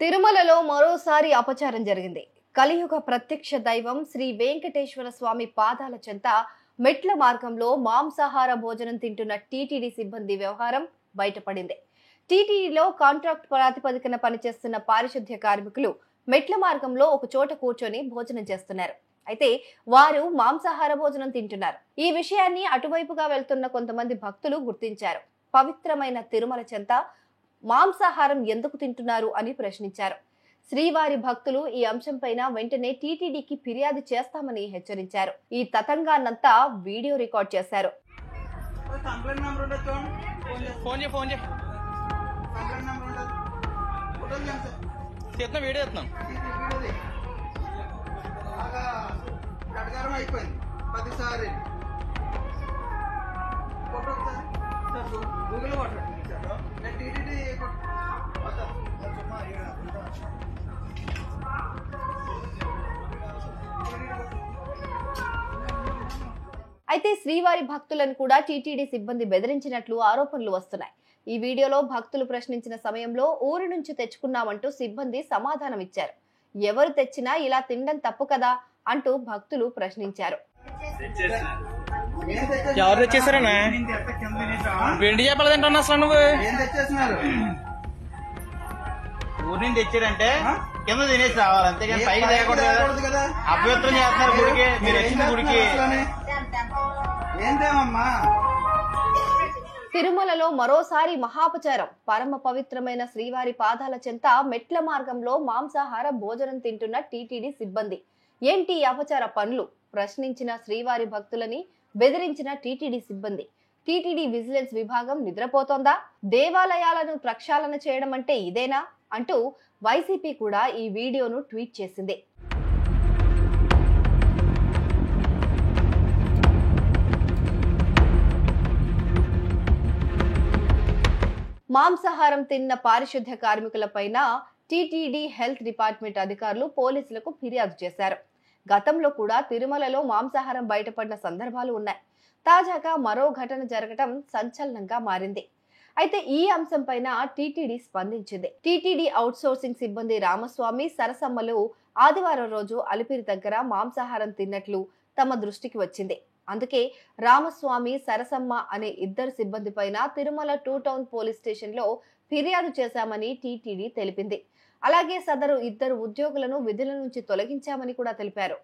తిరుమలలో మరోసారి అపచారం జరిగింది. కలియుగ ప్రత్యక్ష దైవం శ్రీ వెంకటేశ్వర స్వామి పాదాల చెంత మెట్ల మార్గంలో మాంసాహార భోజనం తింటున్న టీటీడీ సిబ్బంది వ్యవహారం బయటపడింది. టీటీడీలో కాంట్రాక్ట్ ప్రాతిపదికన పనిచేస్తున్న పారిశుద్ధ్య కార్మికులు మెట్ల మార్గంలో ఒక చోట కూర్చొని భోజనం చేస్తున్నారు. అయితే వారు మాంసాహార భోజనం తింటున్నారు. ఈ విషయాన్ని అటువైపుగా వెళ్తున్న కొంతమంది భక్తులు గుర్తించారు. పవిత్రమైన తిరుమల చెంత మాంసాహారం ఎందుకు తింటున్నారు అని ప్రశ్నించారు. శ్రీవారి భక్తులు ఈ అంశంపైన వెంటనే టీటీడీకి ఫిర్యాదు చేస్తామని హెచ్చరించారు. ఈ తతంగాన్నంతా వీడియో రికార్డ్ చేశారు. అయితే శ్రీవారి భక్తులను కూడా టీటీడీ సిబ్బంది బెదిరించినట్లు ఆరోపణలు వస్తున్నాయి. ఈ వీడియోలో భక్తులు ప్రశ్నించిన సమయంలో ఊరి నుంచి తెచ్చుకున్నామంటూ సిబ్బంది సమాధానం ఇచ్చారు. ఎవరు తెచ్చినా ఇలా తినడం తప్పు కదా అంటూ భక్తులు ప్రశ్నించారు. ఎవరు తెచ్చేసారన్నా? వెండి చేపలు తింటున్నా అసలు నువ్వు ఊరి నుంచి తెచ్చారంటే కింద తినేసి రావాలి, అంతేగాని పైకి తేయకూడదు కదా. అపవిత్రం చేస్తున్నారు గుడికి. మీరు వచ్చిన గుడికి తిరుమలలో మరోసారి మహాపచారం. పరమ పవిత్రమైన శ్రీవారి పాదాల చెంత మెట్ల మార్గంలో మాంసాహార భోజనం తింటున్న టీటీడీ సిబ్బంది. ఏంటి అపచార పనులు? ప్రశ్నించిన శ్రీవారి భక్తులని బెదిరించిన టీటీడీ సిబ్బంది. టీటీడీ విజిలెన్స్ విభాగం నిద్రపోతోందా? దేవాలయాలను ప్రక్షాళన చేయడం అంటే ఇదేనా అంటూ వైసీపీ కూడా ఈ వీడియోను ట్వీట్ చేసింది. మాంసాహారం తిన్న పారిశుద్ధ్య కార్మికులపైన టీటీడీ హెల్త్ డిపార్ట్మెంట్ అధికారులు పోలీసులకు ఫిర్యాదు చేశారు. గతంలో కూడా తిరుమలలో మాంసాహారం బయటపడిన సందర్భాలు ఉన్నాయి. తాజాగా మరో ఘటన జరగటం సంచలనంగా మారింది. అయితే ఈ అంశంపైన టీటీడీ స్పందించింది. టీటీడీ అవుట్సోర్సింగ్ సిబ్బంది రామస్వామి, సరసమ్మలు ఆదివారం రోజు అలిపిరి దగ్గర మాంసాహారం తిన్నట్లు తమ దృష్టికి వచ్చింది. అందుకే రామస్వామి, సరసమ్మ అనే ఇద్దరు సిబ్బంది పైన తిరుమల 2 టౌన్ పోలీస్ స్టేషన్ లో ఫిర్యాదు చేశామని టీటీడీ తెలిపింది. అలాగే సదరు ఇద్దరు ఉద్యోగులను విధుల నుంచి తొలగించామని కూడా తెలిపారు.